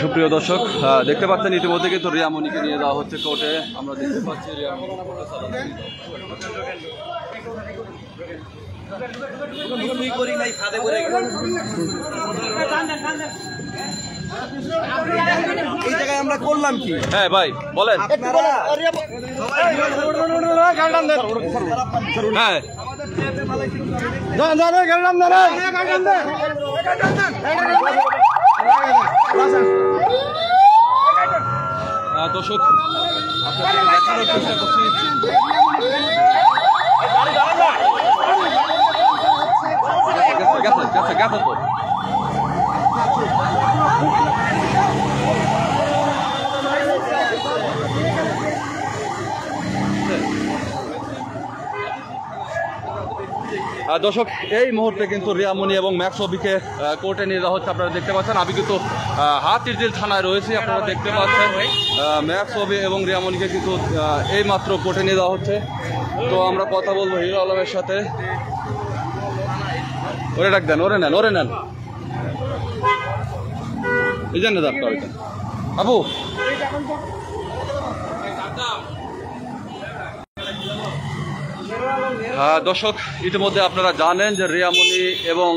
সুপ্রিয় দর্শক, দেখতে পাচ্ছেন ইতিমধ্যে কিন্তু রিয়ামণিকে নিয়ে যাওয়া হচ্ছে কোর্টে। আমরা দেখতে পাচ্ছি রিয়ামণি এই জায়গায় আমরা করলাম কি? হ্যাঁ ভাই বলেন। হ্যাঁ দর্শক, আপনাদের দেখানোর চেষ্টা করছি। গেছে তো দর্শক, এই মুহূর্তে কিন্তু রিয়ামণি এবং ম্যাক্সবিকে কোর্টে নিয়ে যাওয়া হচ্ছে। আপনারা দেখতে পাচ্ছেন আমি কিন্তু হাতিরঝিল থানায় রয়েছি। আপনারা দেখতে পাচ্ছেন ম্যাক্সবি এবং রিয়ামণিকে কিন্তু এই মাত্র কোর্টে নিয়ে যাওয়া হচ্ছে। তো আমরা কথা বলবো হিরো আলমের সাথে। ওরে ডাক দেন, ওরে নেন এই জন্য ডাক্তার আপু। দর্শক, ইতিমধ্যে আপনারা জানেন যে রিয়ামণি এবং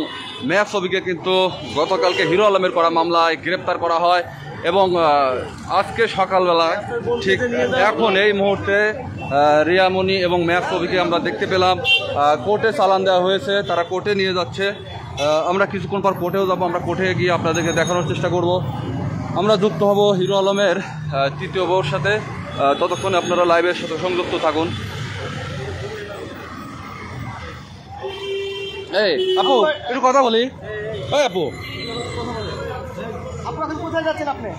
ম্যাক্সবিকে কিন্তু গতকালকে হিরো আলমের করা মামলায় গ্রেপ্তার করা হয় এবং আজকে সকালবেলা ঠিক এখন এই মুহূর্তে রিয়ামণি এবং ম্যাক্সবিকে আমরা দেখতে পেলাম কোর্টে চালান দেওয়া হয়েছে। তারা কোর্টে নিয়ে যাচ্ছে। আমরা কিছুক্ষণ পর কোর্টেও যাবো। আমরা কোর্টে গিয়ে আপনাদেরকে দেখানোর চেষ্টা করব। আমরা যুক্ত হব হিরো আলমের তৃতীয় বউর সাথে। ততক্ষণে আপনারা লাইভের সাথে সংযুক্ত থাকুন। এই আপু একটু কথা বলি। ওই আপু, কোথায় যাচ্ছেন আপনি?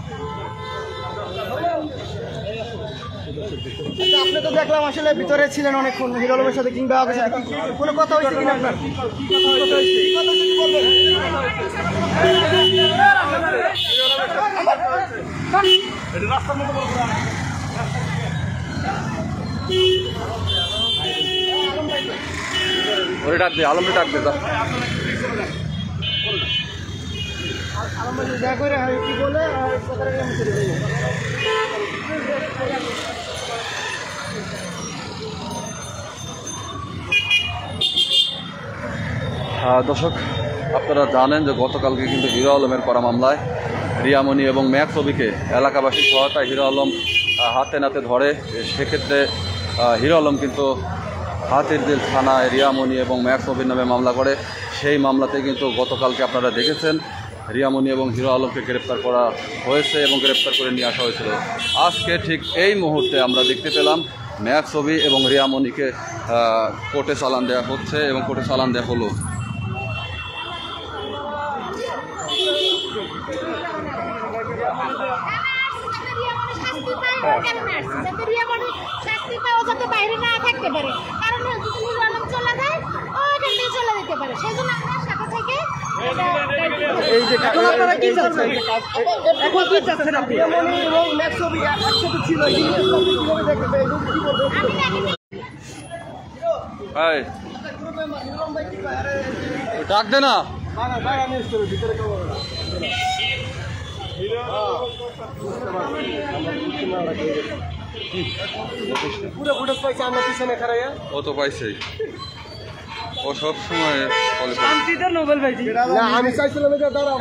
আপনি তো দেখলাম আসলে ভিতরে ছিলেন অনেকক্ষণ হিরো আলমের সাথে, কিংবা কোনো কথা হয়েছে কিনা আপনার? ওরে ডাক দে, আলমরে ডাক দে। দর্শক, আপনারা জানেন যে গতকালকে কিন্তু হিরো আলমের করা মামলায় রিয়ামণি এবং ম্যাক্সবিকে এলাকাবাসীর সহায়তায় হিরো আলম হাতে নাতে ধরে। সেক্ষেত্রে হিরো আলম কিন্তু হাতিরঝিল থানায় রিয়ামণি এবং ম্যাক্সবির নামে মামলা করে। সেই মামলাতে কিন্তু গতকালকে আপনারা দেখেছেন রিয়ামণি এবং হিরো আলমকে গ্রেপ্তার করা হয়েছে এবং গ্রেপ্তার করে নিয়ে আসা হয়েছিল। আজকে ঠিক এই মুহূর্তে আমরা দেখতে পেলাম ম্যাক্সবি এবং রিয়ামণিকে কোর্টে চালান দেওয়া হচ্ছে এবং কোর্টে চালান দেওয়া হলো। এই যে এখন আপনারা কি চাচ্ছেন? এখন কি চাচ্ছেন আপনি? এবং ম্যাক্সবি একসাথে ছিল, কিভাবে দেখতে কি বলবেন? ডাক দে না। পুরো ফুটেজ পাইছে আমরা পিছনে খারাইয়া। ও তো পাইছেই, ও সব সময় শান্তিতে নোবেল পাইছি না। আমি চাইছিলাম যে দাঁড়া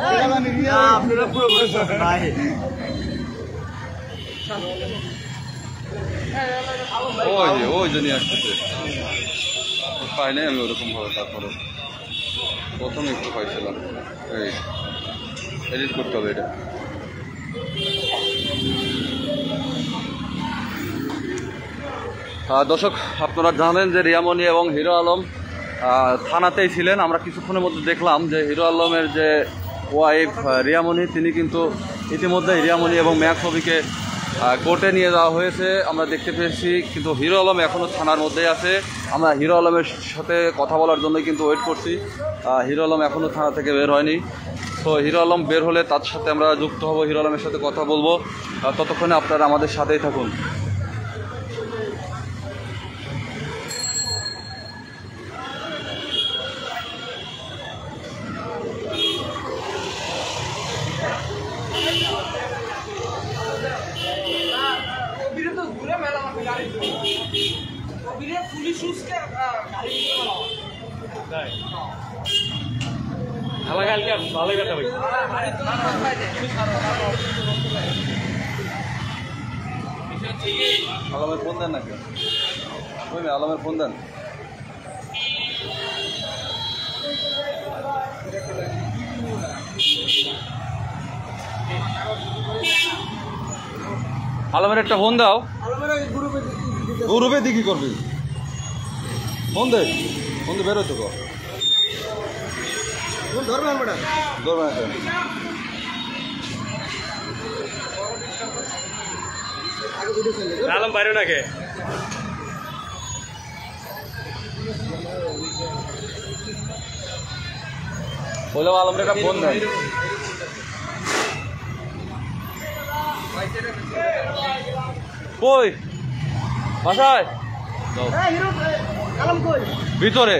আপনারা পুরো ভাই ওই জন্য আসতেছে পাই নাই আমি ওরকম ভাবে। তারপরে প্রথমে একটু পাইছিলাম। এই এডিট করতে হবে এটা। দর্শক, আপনারা জানেন যে রিয়ামণি এবং হিরো আলম থানাতেই ছিলেন। আমরা কিছুক্ষণের মধ্যে দেখলাম যে হিরো আলমের যে ওয়াইফ রিয়ামণি, তিনি কিন্তু ইতিমধ্যে রিয়ামণি এবং ম্যাক্সবিকে কোর্টে নিয়ে যাওয়া হয়েছে আমরা দেখতে পেয়েছি। কিন্তু হিরো আলম এখনও থানার মধ্যেই আছে। আমরা হিরো আলমের সাথে কথা বলার জন্যই কিন্তু ওয়েট করছি। হিরো আলম এখনও থানা থেকে বের হয়নি। তো হিরো আলম বের হলে তার সাথে আমরা যুক্ত হব, হিরো আলমের সাথে কথা বলবো। ততক্ষণে আপনারা আমাদের সাথেই থাকুন। আলমের ফোন দেন নাকি? ওই আলমের ফোন দেন। আলমের একটা ফোন দাও। গ্রুপে দি কি করবি? ফোন দে, ফোন দে, বেরোতো কর। ধরবেন ম্যাডাম, ধরবে না। আলম বাইরে নাকি? বললাম আলমের একটা ফোন দেন। কই বাসায়? আলম কই? ভিতরে।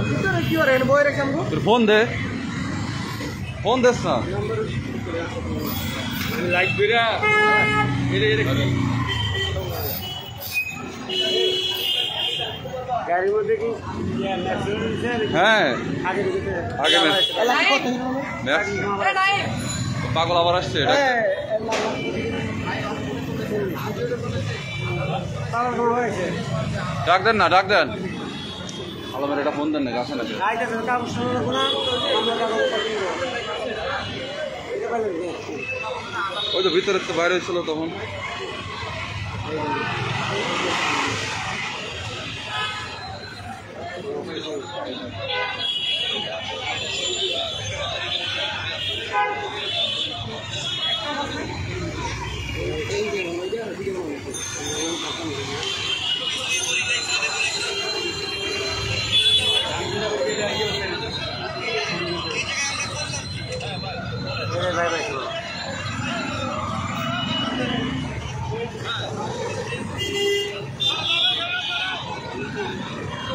ভিতরে কি করে বই রেখে আমগো? তোর ফোন দে, ফোন দেস না। লাইট বিরা গাড়ির মধ্যে কি হ্যাঁ আগে আগে ম্যাক্স পাগল আবার আসছে। এটা ডাক দেন না, ডাক দেন। আলমের এটা ফোন দেন নাকি? আসে নাকি? ওই তো ভিতরে তো বাইরে হয়েছিল তখন।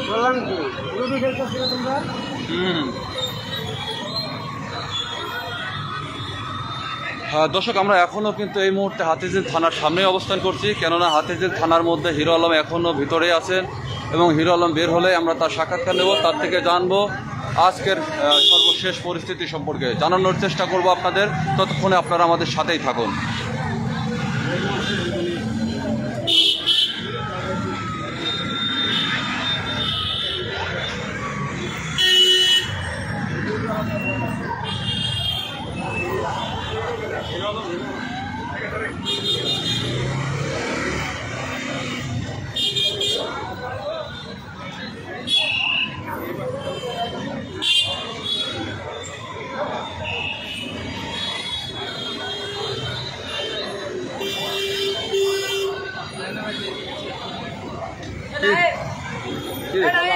বললাম কি লুডো খেলতেছিল তোমরা? দর্শক, আমরা এখনও কিন্তু এই মুহূর্তে হাতিঝিল থানার সামনে অবস্থান করছি, কেননা হাতিঝিল থানার মধ্যে হিরো আলম এখনও ভিতরে আছেন এবং হিরো আলম বের হলে আমরা তার সাক্ষাৎকার নেব, তার থেকে জানবো আজকের সর্বশেষ পরিস্থিতি সম্পর্কে জানানোর চেষ্টা করব আপনাদের। ততক্ষণে আপনারা আমাদের সাথেই থাকুন।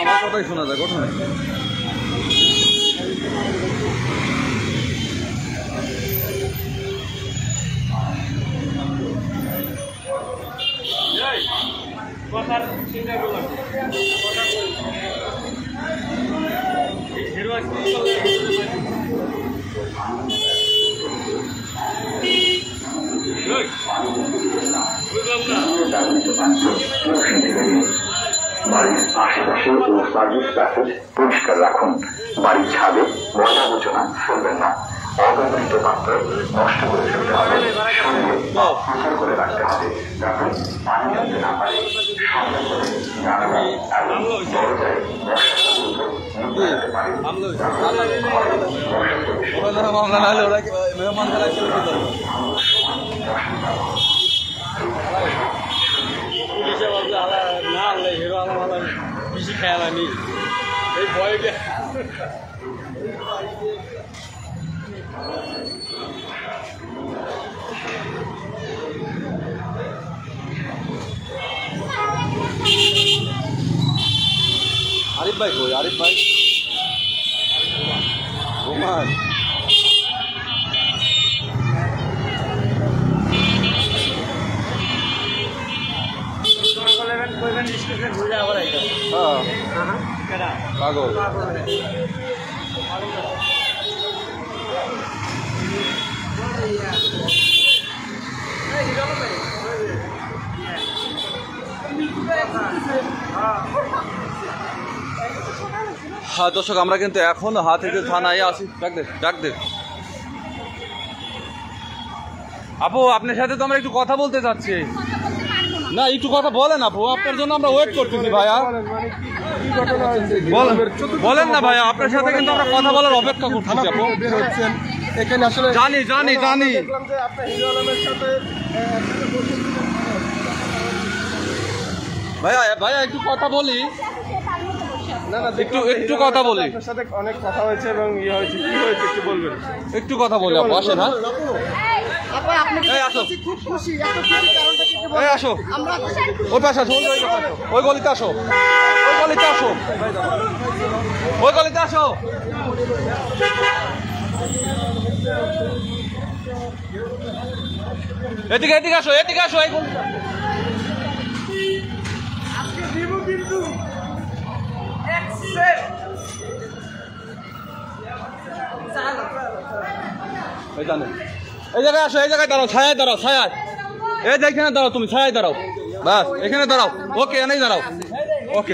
আমার কথাই শোনা যায় ঘটনা। কথার চিন্তা করলাম বাড়ির আশেপাশে ও সার্ভিস প্যাসেজ পরিষ্কার রাখুন। বাড়ির ছাদে ময়লা আবর্জনা ফেলবেন না। অব্যবহৃত পাত্র নষ্ট করে ফেলতে হবে। সঙ্গে প্রচার করে রাখতে হবে যাতে পানি জমতে না পারে। সঙ্গে করে জানালা এবং দরজায় মামলা না হলে ওরা মেহমান খেলা শুরু করতে পারবে। পুলিশে ভাবলে আলা না আনলে হিরো আলম আলা বেশি খেয়ালা নেই এই ভয়টা। আরিফ ভাই কই? আরিফ ভাই রোমান পাগল। হ্যাঁ দর্শক, আমরা কিন্তু এখন হাতিঝিল থানায় আছি। ডাক দে আপু, আপনার সাথে তো আমরা একটু কথা বলতে চাচ্ছি। না, একটু কথা বলেন আপু, আপনার জন্য আমরা ওয়েট করতেছি ভাইয়া। বলেন না ভাইয়া, আপনার সাথে কিন্তু আমরা কথা বলার অপেক্ষা করতেছি আপু। এখানে আসলে জানি দেখলাম যে আপনার হিরো আলমের সাথে ভাইয়া একটু কথা বলি, একটু কথা বলি। আপনার সাথে অনেক কথা হয়েছে এবং ইয়ে হয়েছে, কি হয়েছে একটু বলবেন? একটু কথা বলি আপু, আসেন। হ্যাঁ এই আসো, খুব খুশি, এত খুশি কারণটা কি বলবো? এই আসো, আমরা ওই পাশে আসো, ওই গলিতে আসো, ওই গলিতে আসো। এদিকে আসো, এই গলিতে। এই জায়গায় আসো, এই জায়গায় দাঁড়াও, ছায়ায় দাঁড়াও, ছায়ায়। এই যে এখানে দাঁড়াও, তুমি ছায়ায় দাঁড়াও, বাস এখানে দাঁড়াও। ওকে, এনেই দাঁড়াও। ওকে,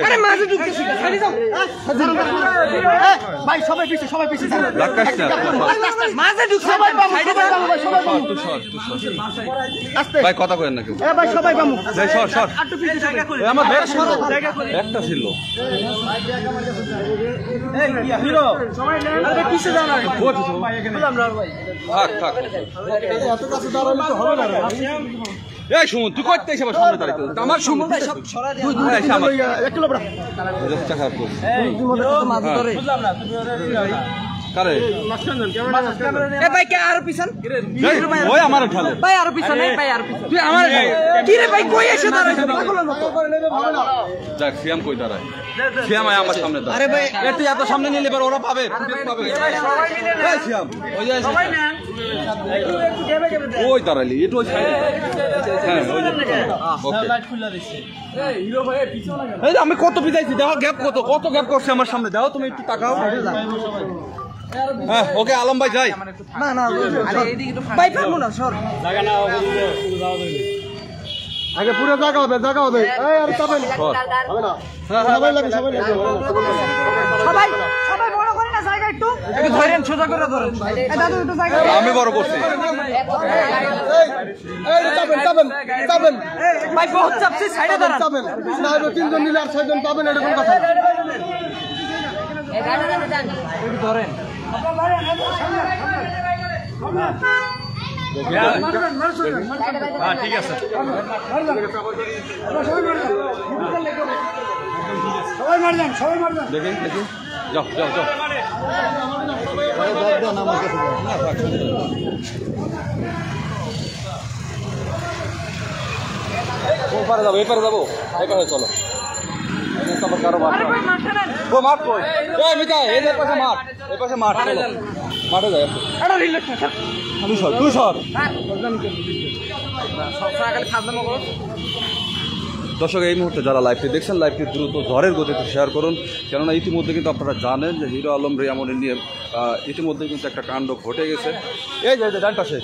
ভাই সবাই পিছে ধাক্কাস না। ভাই কথা করেন না কেউ। ভাই সবাই বামু ভাই সর। আমার ব্যাগ ছিল, একটা ছিল। থাক। এই সুমন, তুই করতে এসে সামনে দাঁড়িয়ে আমার সুমন কারে ভাই কে আরো পিছন ওই আমার ঠালে ভাই আরো পিছনে ভাই আরো পিছন তুই আমার কি রে ভাই কই এসে দাঁড়াইছিস পাগলের মতো যাক সিয়াম কই দাঁড়ায় সিয়াম আয় আমার সামনে দাঁড়া আরে ভাই তুই এত সামনে নিলে এবার ওরা পাবে সবাই মিলে এই সিয়াম ওই যে সবাই নেন একটু গেবে ওই দাঁড়াইলি একটু ওই সাইডে হ্যাঁ ওই ওকে লাইট খুলে দিছি এই হিরো ভাই পিছনে কেন এই আমি কত পিছাইছি দেখো গ্যাপ কত গ্যাপ করছে আমার সামনে দাও তুমি একটু তাকাও হ্যাঁ ওকে আলম ভাই যাই না আরে এইদিকে একটু ভাই পারমু না সর লাগা না আগে পুরো জায়গা হবে এই আর তবে হবে না সবাই লাগে সবাই বড় করে না জায়গা একটু ধরেন সোজা করে ধরেন এই দাদু একটু জায়গা আমি বড় করছি এই তবেন ভাই বহুত চাপছি সাইডে দাঁড়ান তবেন না হলে তিনজন নিলে আর ছয়জন পাবেন এটা কোন কথা একটু ধরেন হ্যাঁ ঠিক আছে সবাই মার যান দেখি যাও এপারে যাবো এপারে চলো কারো মাঠ ও মাঠ কই এই মিতা এই পাশে মাঠ এই পাশে মাঠ মাঠে যাই তুই সর দর্শক এই মুহূর্তে যারা লাইভটি দেখছেন লাইভটি দ্রুত ঝড়ের গতিতে শেয়ার করুন কেননা ইতিমধ্যে কিন্তু আপনারা জানেন যে হিরো আলম রিয়ামনের নিয়ে ইতিমধ্যে কিন্তু একটা কাণ্ড ঘটে গেছে এই যে ডান পাশে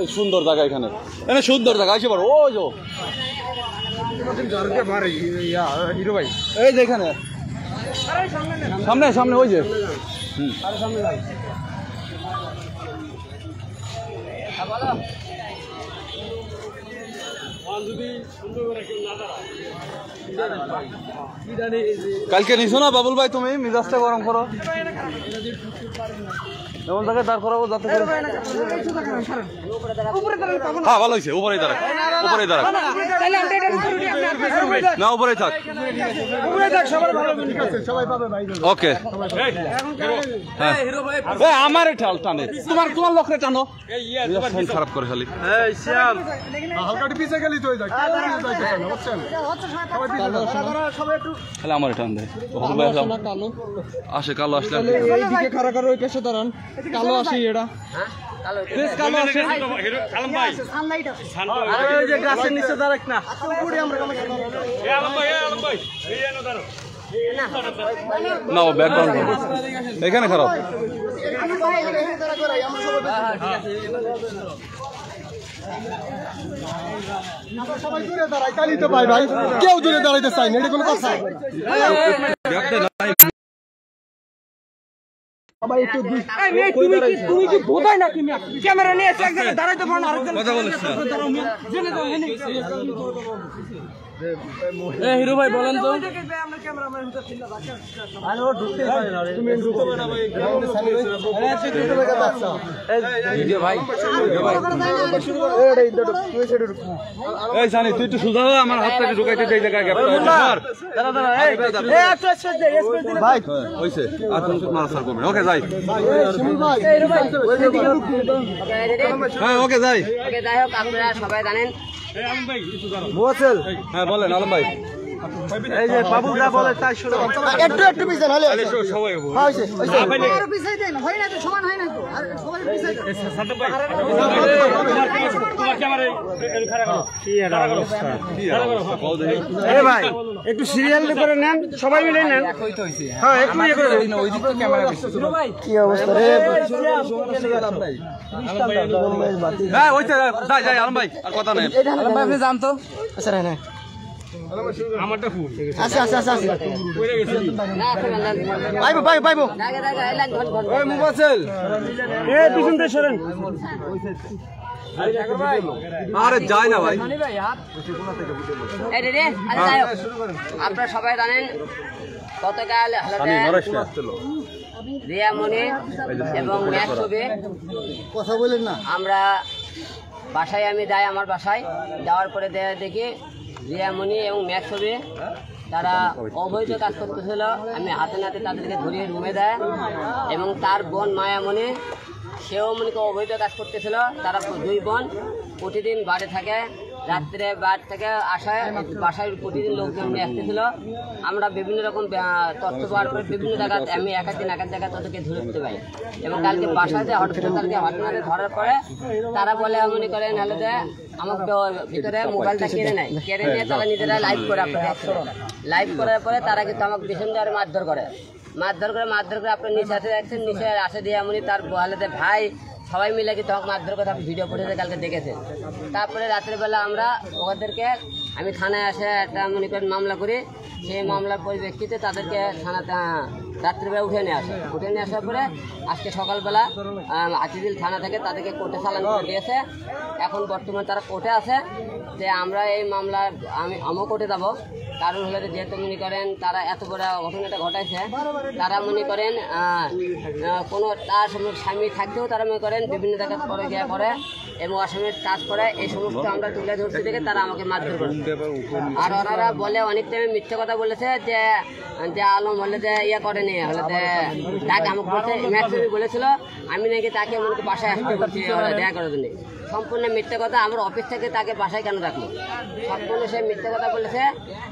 এই সুন্দর জায়গা এখানে সুন্দর জায়গা আসে পারো ওই যো হিরো ভাই এই যে এখানে সামনে ওই যে কালকে নিছো না বাবুল ভাই তুমি মিজাজটা গরম করো এমন জায়গায় দাঁড় করাবো যাতে করে হ্যাঁ ভালো হয়েছে উপরেই দাঁড়াক না উপরেই থাক সবাই পাবে ভাই ওকে হ্যাঁ আমার ঠাল টানে তোমার লোকরে টানো খারাপ করে খালি হালকা পিছে গেলি তো বুঝছেন সবাই একটু খালি আমার টান দেয় আসে কালো আসলে এইদিকে খাড়া করো ওই পাশে দাঁড়ান কালো আসি এটা কালো আসে আলম ভাই সানলাইট আছে ওই যে গাছের নিচে দাঁড়াক না উপরে আমরা আলম ভাই এই এনো দাঁড়াও না ও ব্যাক ডাউন এখানে খারাপ সবাই দূরে দাঁড়ায় তাহলেই তো পাই ভাই কেউ দূরে দাঁড়াইতে চাই না এটা কোনো কথা সবাই একটু তুমি কি বোধাই নাকি ক্যামেরা নিয়ে এসে এক জায়গায় দাঁড়াইতে পারো না আরেকজন কথা বলিস না হিরো ভাই বলেন তো এই সানি তুই একটু সুজা হও আমার হাতটা একটু ঢুকাইতে দে জায়গায় গ্যাপটা ভাই হইছে আর কোন মারা সার করবে ওকে যাই হ্যাঁ ওকে যাই যাই হোক আপনারা সবাই জানেন হ্যাঁ বলেন আলম ভাই এই যে বাবু যা বলে তাই শুনো একটু পিছন হলে সবাই হইছে আরো পিছাই দেন হয় না তো সমান হয় না তো আর সবাই পিছাই এ ভাই একটু সিরিয়াল করে নেন সবাই মিলে নেন হ্যাঁ একটু ইয়ে করে কি অবস্থা রে হ্যাঁ ওইটা যাই যাই আলম ভাই আর কথা নেই আপনি জানতো আচ্ছা না আমারটা ফুল আচ্ছা আচ্ছা আচ্ছা পড়ে গেছে পাইবো ওই মুবাসিল এ পিছন থেকে সরেন আরে যাই না ভাই আপনারা সবাই জানেন গতকাল রিয়ামণি এবং ম্যাক ছবি কথা বলেন না আমরা বাসায় আমি যাই আমার বাসায় যাওয়ার পরে দেখি রিয়ামণি এবং ম্যাক ছবি তারা অবৈধ কাজ করতেছিল আমি হাতে নাতে তাদেরকে ধরিয়ে রুমে দেয় এবং তার বোন মায়ামণি সেও মনিকে অবৈধ কাজ করতেছিল তারা দুই বোন প্রতিদিন বাড়ি থাকে রাত্রে বাড়ি থেকে আসায় বাসায় প্রতিদিন লোকজন নিয়ে আসতেছিল আমরা বিভিন্ন রকম তথ্য পাওয়ার পরে বিভিন্ন জায়গায় আমি এক জায়গায় তাদেরকে ধরতে পাই এবং কালকে বাসাতে তাদেরকে হঠাৎ ধরার পরে তারা বলে মনে করেন হলে যে আমাকে ভিতরে মোবাইলটা কেড়ে নেয় কেড়ে নিয়ে তারা নিজেরা লাইভ করে আপনারা লাইভ করার পরে তারা কিন্তু আমাকে ভীষণ ধরে মারধর করে আপনার নিচে আসে দেখছেন নিচে আসে দিয়ে এমনই তার বলে ভাই সবাই মিলে কি তখন মারধর কথা ভিডিও ফুটেজে কালকে দেখেছে তারপরে রাত্রেবেলা আমরা ওদেরকে আমি থানায় আসে একটা মনে করেন মামলা করি সেই মামলার পরিপ্রেক্ষিতে তাদেরকে থানাতে রাত্রিবেলা উঠে নিয়ে আসার পরে আজকে সকালবেলা আজিদিল থানা থেকে তাদেরকে কোর্টে চালান করে দিয়েছে এখন বর্তমানে তারা কোর্টে আছে যে আমরা এই মামলা আমিও কোর্টে যাবো কারণ হলে যেহেতু মনে করেন তারা এত বড় ঘটনাটা ঘটাইছে তারা মনে করেন কোনো তার স্বামী থাকতেও তারা মনে করেন বিভিন্ন জায়গায় পরে গিয়ে করে এবং আসামির কাজ করে এই সমস্ত আমরা তুলে ধরছি থেকে তারা আমাকে মারধর করে আর ওনারা বলে অনেক টাইমে মিথ্যে কথা বলেছে যে আলম হলে যে ইয়ে করেনি হলে যে তাকে আমাকে বলছে ম্যাক্সিমি বলেছিল আমি নাকি তাকে মনে বাসায় আসতে বলছি দেখা করার জন্য সম্পূর্ণ মিথ্যে কথা আমার অফিস থেকে তাকে বাসায় কেন রাখলো সম্পূর্ণ সে মিথ্যে কথা বলেছে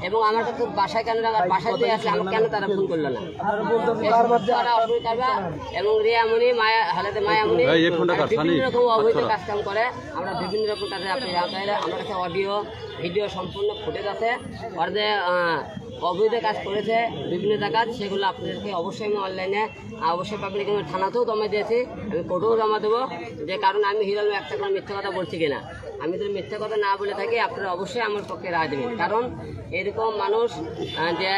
এবং আমার তো বাসায় কেন রাখার বাসায় দিয়ে আসলে আমাকে কেন তারা ফোন করলো না এবং রিয়ামণি মায়ামণি বিভিন্ন রকম অবৈধ কাজকাম করে আমরা বিভিন্ন রকম তাদের আপনি আমার কাছে অডিও ভিডিও সম্পূর্ণ ফুটেজ আছে আর যে অবৈধ কাজ করেছে বিভিন্ন জায়গায় সেগুলো আপনাদেরকে অবশ্যই আমি অনলাইনে অবশ্যই পাবলিক আমি থানাতেও জমা দিয়েছি আমি কোর্টেও জমা দেবো যে কারণ আমি হিরো একটা কোনো মিথ্যা কথা বলছি কিনা আমি যদি মিথ্যা কথা না বলে থাকি আপনারা অবশ্যই আমার পক্ষে রায় দেবেন কারণ এরকম মানুষ যে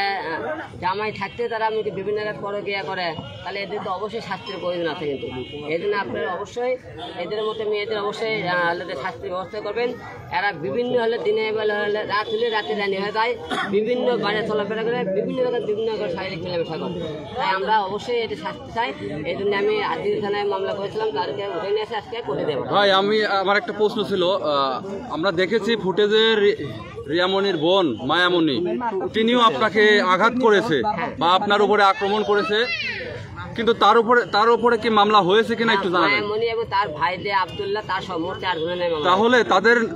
জামাই থাকতে তারা আমি বিভিন্ন জায়গায় পরে গিয়া করে তাহলে এদের তো অবশ্যই শাস্তির প্রয়োজন আছে কিন্তু এই জন্য আপনারা অবশ্যই এদের মতো মেয়েদের অবশ্যই শাস্তির ব্যবস্থা করবেন এরা বিভিন্ন হলে দিনে বেলা হলে রাত হলে রাতে রানি হয়ে যায় বিভিন্ন বাইরে চলাফেরা করে বিভিন্ন জায়গায় বিভিন্ন শারীরিক মেলামেশা করে তাই আমরা অবশ্যই এটি শাস্তি চাই এই জন্য আমি আজিজ থানায় মামলা করেছিলাম তাদেরকে উঠে নিয়ে এসে আজকে করে দেবো ভাই আমার একটা প্রশ্ন ছিল আমরা দেখেছি ফুটেজের রিয়ামণির বোন মায়ামণি তিনিও আপনাকে আঘাত করেছে বা আপনার উপরে আক্রমণ করেছে কিন্তু তার উপরে কি মামলা হয়েছে কিনা একটু জানাবেন মায়ামণি এবং তার ভাই যে আব্দুল্লাহ তার সমস্ত 4 জনের মামলা তাহলে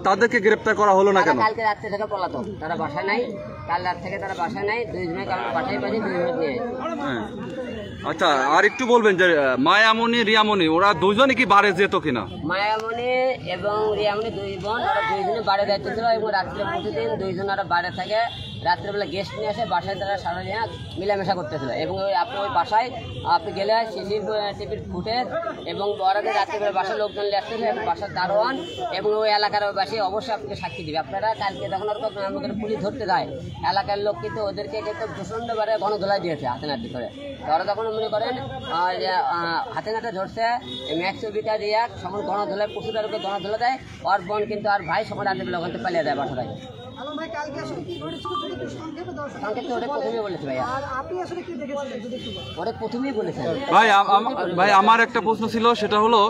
তাদেরকে গ্রেফতার করা হলো না কেন কালকে রাত থেকে পলাতক তারা বাসায় নাই কাল রাত থেকে তারা বাসায় নাই 2 জনে কারণ বাসায় বাজে 2 জনে নিয়ে আচ্ছা আর একটু বলবেন যে মায়ামণি রিয়ামণি ওরা দুজনে কি বাড়ি যেত কিনা মায়ামণি এবং রিয়ামণি 2 বোন ওরা 2 জনে বাড়ি যাচ্ছিল এবং রাত্রে প্রতিদিন 2 জন ওরা বাড়ি থাকে রাত্রেবেলা গেস্ট নিয়ে আসে বাসায় তারা সারা দিন মিলামেশা করতেছিল এবং আপনি ওই বাসায় আপনি গেলে সিসিটিভির ফুটেজ এবং ওরাকে রাত্রেবেলা বাসার লোকজন আসতেছে এবং বাসার দারোয়ান এবং ওই এলাকার বাসী অবশ্যই আপনাকে সাক্ষী দিবে। আপনারা কালকে যখন আমাদের পুলিশ ধরতে যায় এলাকার লোক কিন্তু ওদেরকে কিন্তু প্রচণ্ডবারে গণধোলাই দিয়েছে হাতে নাতে করে। ওরা তখন মনে করেন হাতে নাতে ধরছে ম্যাক্স ছবিটা দিয়ে সকল গণধোলায় পশুটারকে গণধোলা দেয়। ওর বোন কিন্তু আর ভাই সকল রাত্রেবেলা ওখান থেকে পালিয়ে দেয় বাসায়। ভাই আমার একটা প্রশ্ন ছিল, সেটা হলো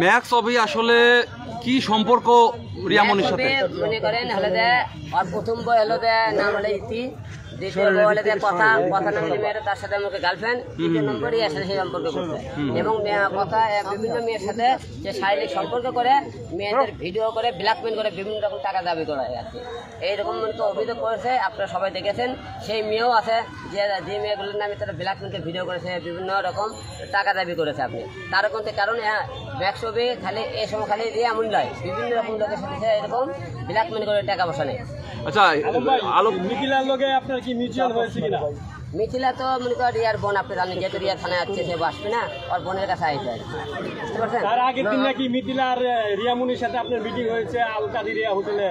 ম্যাক্স ছবি আসলে কি সম্পর্ক রিয়ামনির সাথে? মনে করেন হলে যে আর প্রথম বই হলো যে নাম হলো ইতি, দ্বিতীয় বই হলে যে কথা নাম মেয়ের তার সাথে আমাকে গার্লফ্রেন্ড, তৃতীয় নম্বরই এর সাথে সেই সম্পর্ক করছে এবং কথা বিভিন্ন মেয়ের সাথে যে শারীরিক সম্পর্ক করে মেয়েদের ভিডিও করে ব্ল্যাকমেল করে বিভিন্ন রকম টাকা দাবি করা আর কি। এইরকম তো অভিযোগ করেছে, আপনারা সবাই দেখেছেন। সেই মেয়েও আছে যে মেয়েগুলোর নামে তারা ব্ল্যাকমেলকে ভিডিও করেছে, বিভিন্ন রকম টাকা দাবি করেছে আপনি। তার কারণ ম্যাক্স ছবি খালি এই সময় খালি দিয়ে এমন নয়, বিভিন্ন রকম লোকের সাথে এরকম ব্ল্যাকমেল করে টাকা পয়সা নেই। আচ্ছা, মিথিলার লগে আপনার কি মিউচুয়াল হয়েছে কিনা? মিথিলা তো মনে করেন রিয়ার বোন, আপনি জানেন যেহেতু রিয়ার থানায় আসছে সে আসবে না, ওর বোনের কাছে আসবে। বুঝতে পারছেন? তার আগের দিন নাকি মিথিলার রিয়ামনির সাথে আপনার মিটিং হয়েছে আলকাদিরিয়া হোটেলে।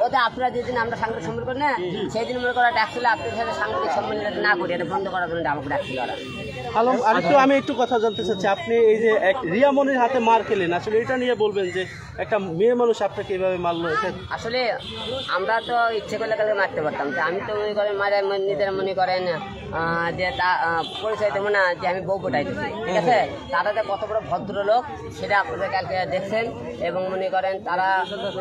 ওটা আপনারা যেদিন আমরা সাংবাদিক সম্মেলন করি না, সেই দিন মনে করা ডাকছিল আপনাদের সাথে সাংবাদিক সম্মেলন না করি, এটা বন্ধ করার জন্য আমাকে ডাকছিল ওরা। আমি একটু কথা জানতে চাচ্ছি, আপনি এই যে রিয়ামনির হাতে মার খেলেন, আসলে এটা নিয়ে বলবেন যে একটা মেয়ে মানুষ আপনাকে এইভাবে মারলো? আসলে আমরা তো ইচ্ছে করলে কালকে মারতে পারতাম, আমি তো মনে করেন মায়ের নিজেরা মনে করেন যে তা পরিচয় দেবো না যে আমি বউ পটাইতেছি, ঠিক আছে? তারা যে কত বড় ভদ্রলোক সেটা আপনাদের কালকে দেখছেন এবং মনে করেন তারা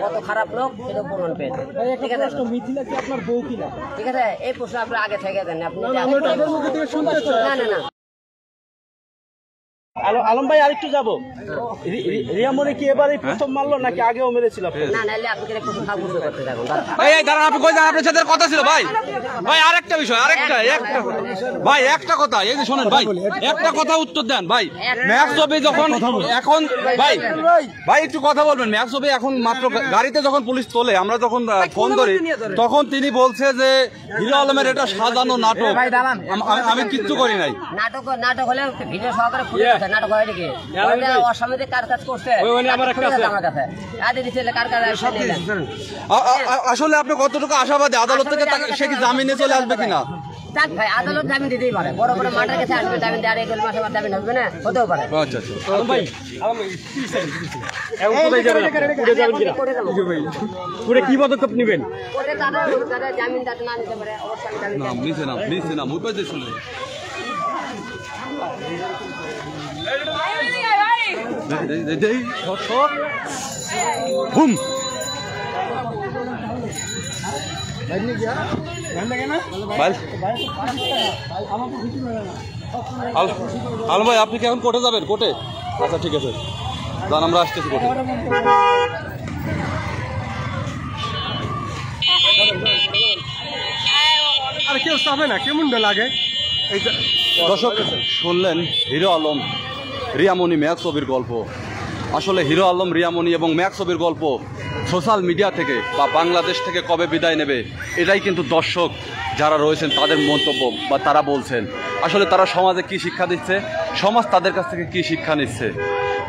কত খারাপ লোক সেটা প্রমাণ পেয়েছে, ঠিক আছে? মিথিলা কি আপনার বউ কিনা? ঠিক আছে, এই প্রশ্ন আপনার আগে থেকে দেন আপনি। না আলম ভাই আরেকটু যাবো, রিয়ামনি কি এবারে প্রথম মারলো নাকি আগেও মেরেছিল? না নাহলে আপনাকে প্রশ্ন করতে থাকুন। দাঁড়ান, আপনি কই যান? আপনার সাথে কথা ছিল ভাই। আরেকটা বিষয়, ভাই একটা কথা, এই যে শোনেন ভাই, একটা কথা উত্তর দেন ভাই। ম্যাক্স ছবি যখন এখন ভাই একটু কথা বলবেন। ম্যাক্স ছবি এখন মাত্র গাড়িতে যখন পুলিশ তোলে, আমরা যখন ফোন করি তখন তিনি বলছে যে হিরো আলমের এটা সাজানো নাটক, আমি কিচ্ছু করি নাই। নাটক হলে ভিডিও সহকারে নাটক হয় নাকি? অসামাজিক কার কাজ করছে আমার কাছে আসলে আপনি কতটুকু আশাবাদী আদালত থেকে সে কি জামিনে চলে আসবে কিনা? ভাই আদালত জামিন দিতেই পারে, বড় বড় মাঠের কাছে আসবে জামিন দেওয়ার, এগুলো মাসে জামিন হবে না, হতেও পারে। আচ্ছা কি পদক্ষেপ নেবেন? জামিন যাতে না নিতে পারে আলম ভাই, আপনি কি এখন কোর্টে যাবেন? কোর্টে? আচ্ছা ঠিক আছে, যান, আমরা আসতেছি কোর্টে। আর কেউ চাবে না, কেমন লাগে? দর্শক শুনলেন হিরো আলম রিয়ামনি ম্যাক্স ছবির গল্প। আসলে হিরো আলম, রিয়ামনি এবং ম্যাক্স ছবির গল্প সোশ্যাল মিডিয়া থেকে বা বাংলাদেশ থেকে কবে বিদায় নেবে, এটাই কিন্তু দর্শক যারা রয়েছেন তাদের মন্তব্য বা তারা বলছেন। আসলে তারা সমাজে কি শিক্ষা দিচ্ছে, সমাজ তাদের কাছ থেকে কি শিক্ষা নিচ্ছে,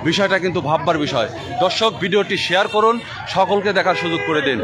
বিষয়টা কিন্তু ভাববার বিষয়। দর্শক ভিডিওটি শেয়ার করুন, সকলকে দেখার সুযোগ করে দিন।